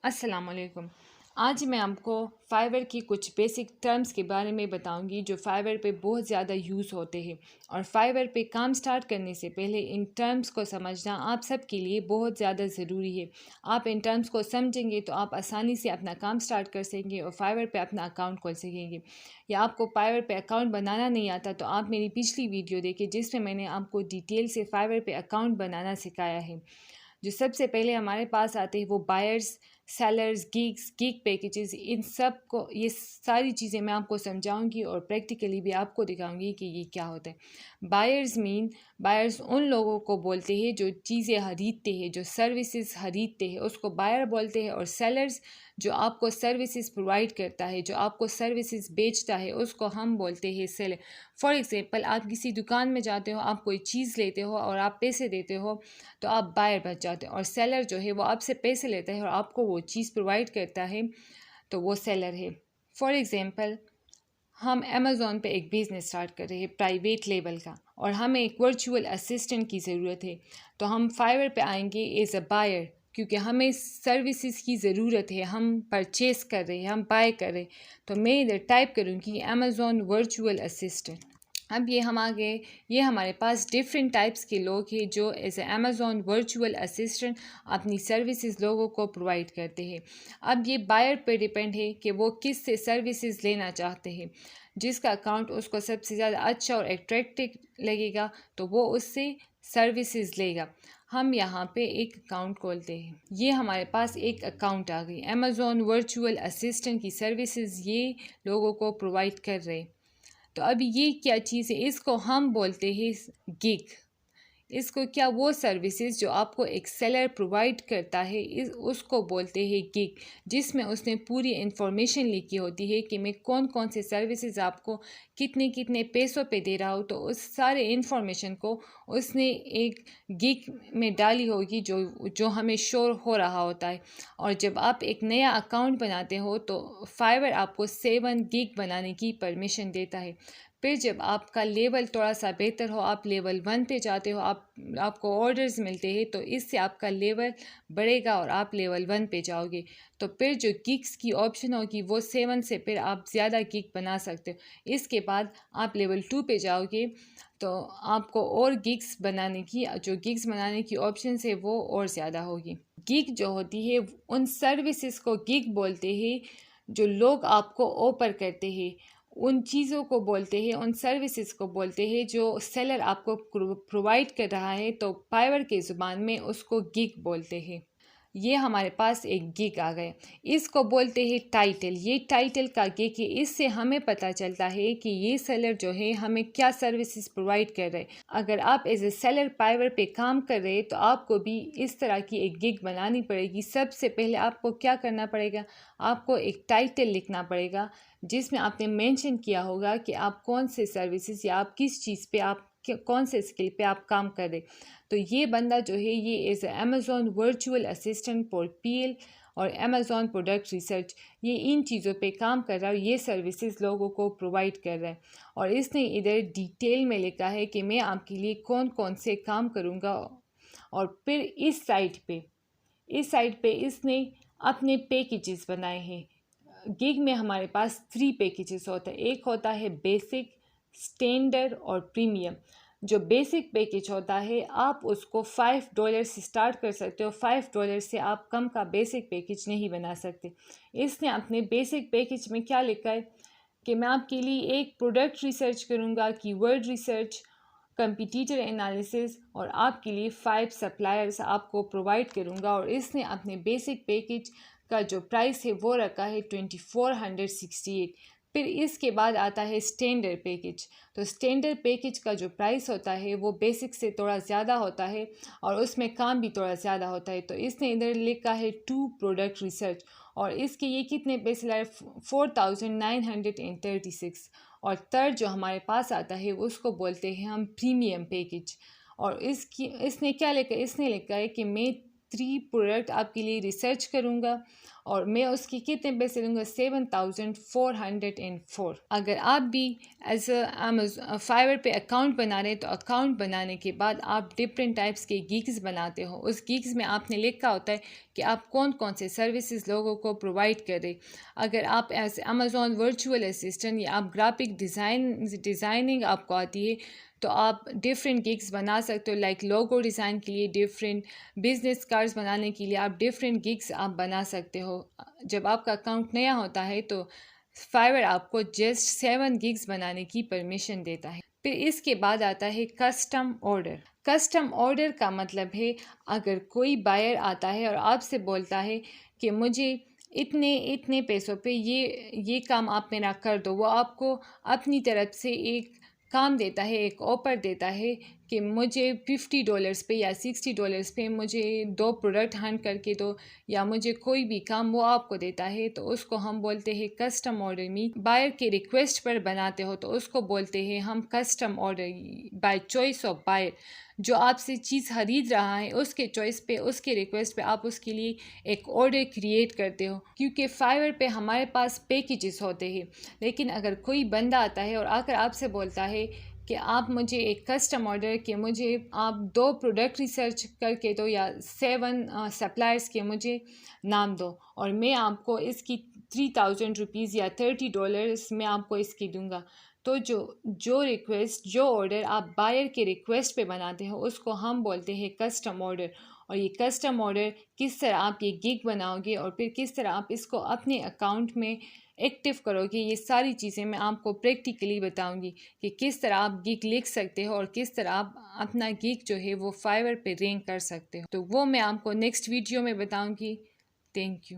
अस्सलाम वालेकुम। आज मैं आपको फाइवर की कुछ बेसिक टर्म्स के बारे में बताऊंगी जो फाइवर पे बहुत ज़्यादा यूज़ होते हैं। और फाइवर पे काम स्टार्ट करने से पहले इन टर्म्स को समझना आप सब के लिए बहुत ज़्यादा ज़रूरी है। आप इन टर्म्स को समझेंगे तो आप आसानी से अपना काम स्टार्ट कर सकेंगे और फाइवर पे अपना अकाउंट खोल सकेंगे। या आपको फाइवर पे अकाउंट बनाना नहीं आता तो आप मेरी पिछली वीडियो देखें जिसमें मैंने आपको डिटेल से फाइवर पे अकाउंट बनाना सिखाया है। जो सबसे पहले हमारे पास आते हैं वो buyers, sellers, gigs, gig packages, इन सब को ये सारी चीज़ें मैं आपको समझाऊंगी और प्रैक्टिकली भी आपको दिखाऊंगी कि ये क्या होता है। बायर्स उन लोगों को बोलते हैं जो चीज़ें खरीदते हैं, जो सर्विसेज खरीदते हैं, उसको बायर बोलते हैं। और सेलर्स जो आपको सर्विसेज प्रोवाइड करता है, जो आपको सर्विसेज बेचता है, उसको हम बोलते हैं सेलर। फॉर एग्ज़ाम्पल, आप किसी दुकान में जाते हो, आप कोई चीज़ लेते हो और आप पैसे देते हो तो आप बायर बच जाते हो। और सेलर जो है वो आपसे पैसे लेता है और आपको वो चीज़ प्रोवाइड करता है, तो वो सेलर है। फॉर एग्ज़ाम्पल, हम अमेज़ॉन पे एक बिज़नेस स्टार्ट कर रहे हैं प्राइवेट लेवल का और हमें एक वर्चुअल असिस्टेंट की ज़रूरत है, तो हम फाइवर पे आएंगे एज अ बायर क्योंकि हमें सर्विसेज की ज़रूरत है। हम परचेस कर रहे हैं, हम बाय कर रहे हैं, तो मैं इधर टाइप करूँगी अमेज़ॉन वर्चुअल असिस्टेंट। अब ये हमारे पास डिफरेंट टाइप्स के लोग हैं जो एज अमेज़ॉन वर्चुअल असिस्टेंट अपनी सर्विसेज लोगों को प्रोवाइड करते हैं। अब ये बायर पे डिपेंड है कि वो किस से सर्विसेज लेना चाहते हैं। जिसका अकाउंट उसको सबसे ज़्यादा अच्छा और एट्रैक्टिव लगेगा तो वो उससे सर्विसेज लेगा। हम यहाँ पे एक अकाउंट खोलते हैं। ये हमारे पास एक अकाउंट आ गई। अमेज़ॉन वर्चुअल असिस्टेंट की सर्विसेज ये लोगों को प्रोवाइड कर रहे। तो अभी ये क्या चीज़ है, इसको हम बोलते हैं गिग। इसको क्या, वो सर्विसेज जो आपको एक सेलर प्रोवाइड करता है उसको बोलते हैं गिग, जिसमें उसने पूरी इन्फॉर्मेशन लिखी होती है कि मैं कौन कौन से सर्विसेज आपको कितने कितने पैसों पे दे रहा हूँ। तो उस सारे इन्फॉर्मेशन को उसने एक गिग में डाली होगी जो हमें शो हो रहा होता है। और जब आप एक नया अकाउंट बनाते हो तो फाइवर आपको 7 गिग बनाने की परमिशन देता है। फिर जब आपका लेवल थोड़ा सा बेहतर हो, आप लेवल 1 पे जाते हो, आपको ऑर्डर्स मिलते हैं, तो इससे आपका लेवल बढ़ेगा और आप लेवल 1 पे जाओगे। तो फिर जो गिग्स की ऑप्शन होगी वो 7 से फिर आप ज़्यादा गिग बना सकते हो। इसके बाद आप लेवल 2 पे जाओगे तो आपको और गिग्स बनाने की ऑप्शन है वो और ज़्यादा होगी। गिग जो होती है उन सर्विसेज को गिग बोलते हैं जो लोग आपको ऑफर करते हैं, उन चीज़ों को बोलते हैं, उन सर्विसेज को बोलते हैं जो सेलर आपको प्रोवाइड कर रहा है। तो फाइवर के ज़ुबान में उसको गिग बोलते हैं। ये हमारे पास एक गिग आ गए, इसको बोलते हैं टाइटल। ये टाइटल का गिग है। इससे हमें पता चलता है कि ये सेलर जो है हमें क्या सर्विसेज प्रोवाइड कर रहे हैं। अगर आप एज ए सेलर फाइवर पे काम कर रहे हैं तो आपको भी इस तरह की एक गिग बनानी पड़ेगी। सबसे पहले आपको क्या करना पड़ेगा, आपको एक टाइटल लिखना पड़ेगा जिसमें आपने मेंशन किया होगा कि आप कौन से सर्विसेज या आप किस चीज़ पे, आप कौन से स्किल पे आप काम कर रहे। तो ये बंदा जो है ये as Amazon virtual assistant for PL और अमेज़ॉन प्रोडक्ट रिसर्च, ये इन चीज़ों पे काम कर रहा है, ये सर्विसेज लोगों को प्रोवाइड कर रहा है। और इसने इधर डिटेल में लिखा है कि मैं आपके लिए कौन कौन से काम करूँगा। और फिर इस साइट पे इसने अपने पैकेजेस बनाए हैं। गिग में हमारे पास 3 पैकेजेस होता है। एक होता है बेसिक, स्टैंडर्ड और प्रीमियम। जो बेसिक पैकेज होता है आप उसको $5 से स्टार्ट कर सकते हो। $5 से आप कम का बेसिक पैकेज नहीं बना सकते। इसने अपने बेसिक पैकेज में क्या लिखा है कि मैं आपके लिए एक प्रोडक्ट रिसर्च करूँगा, कीवर्ड रिसर्च, कंपटीटर एनालिसिस, और आपके लिए 5 सप्लायर्स आपको प्रोवाइड करूँगा। और इसने अपने बेसिक पैकेज का जो प्राइस है वो रखा है 2468। फिर इसके बाद आता है स्टैंडर्ड पैकेज। तो स्टैंडर्ड पैकेज का जो प्राइस होता है वो बेसिक से थोड़ा ज़्यादा होता है और उसमें काम भी थोड़ा ज़्यादा होता है। तो इसने इधर लिखा है 2 प्रोडक्ट रिसर्च और इसके ये कितने पैसे लाए, 4936। और थर्ड जो हमारे पास आता है उसको बोलते हैं हम प्रीमियम पैकेज। और इसने लिखा है कि मैं 3 प्रोडक्ट आपके लिए रिसर्च करूँगा और मैं उसके कितने पैसे लूँगा 7,404। अगर आप भी एज फाइवर पे अकाउंट बना रहे हैं तो अकाउंट बनाने के बाद आप डिफरेंट टाइप्स के गिग्स बनाते हो। उस गिग्स में आपने लिखा होता है कि आप कौन कौन से सर्विसेज लोगों को प्रोवाइड कर रहे। अगर आप एज अमेज़ॉन वर्चुअल असिस्टेंट या आप ग्राफिक डिज़ाइनिंग आपको आती है तो आप डिफरेंट गिग्स बना सकते हो। लाइक लोगो डिज़ाइन के लिए डिफरेंट, बिजनेस कार्ड्स बनाने के लिए आप डिफरेंट गिग्स आप बना सकते हो। जब आपका अकाउंट नया होता है तो फाइवर आपको जस्ट 7 गिग्स बनाने की परमिशन देता है। फिर इसके बाद आता है कस्टम ऑर्डर। कस्टम ऑर्डर का मतलब है अगर कोई बायर आता है और आपसे बोलता है कि मुझे इतने इतने पैसों पे ये काम आप मेरा कर दो, वो आपको अपनी तरफ से एक काम देता है, एक ऑफर देता है कि मुझे $50 पे या $60 पे मुझे 2 प्रोडक्ट हंट करके दो या मुझे कोई भी काम वो आपको देता है, तो उसको हम बोलते हैं कस्टम ऑर्डर। मी बायर के रिक्वेस्ट पर बनाते हो तो उसको बोलते हैं हम custom order. By choice of buyer, जो आपसे चीज़ खरीद रहा है उसके चॉइस पे, उसके रिक्वेस्ट पे आप उसके लिए एक ऑर्डर क्रिएट करते हो। क्योंकि फाइवर पे हमारे पास पैकेजेस होते हैं, लेकिन अगर कोई बंदा आता है और आकर आपसे बोलता है कि आप मुझे एक कस्टम ऑर्डर कि मुझे आप 2 प्रोडक्ट रिसर्च करके दो या 7 सप्लायर्स के मुझे नाम दो और मैं आपको इसकी 3,000 रुपीज़ या $30 मैं आपको इसकी दूंगा, तो जो रिक्वेस्ट, जो ऑर्डर आप बायर के रिक्वेस्ट पे बनाते हो उसको हम बोलते हैं कस्टम ऑर्डर। और ये कस्टम ऑर्डर किस तरह आप ये गिग बनाओगे और फिर किस तरह आप इसको अपने अकाउंट में एक्टिव करोगे, ये सारी चीज़ें मैं आपको प्रैक्टिकली बताऊंगी कि किस तरह आप गिग लिख सकते हो और किस तरह आप अपना गिग जो है वो फाइवर पे रैंक कर सकते हो। तो वो मैं आपको नेक्स्ट वीडियो में बताऊंगी। Thank you.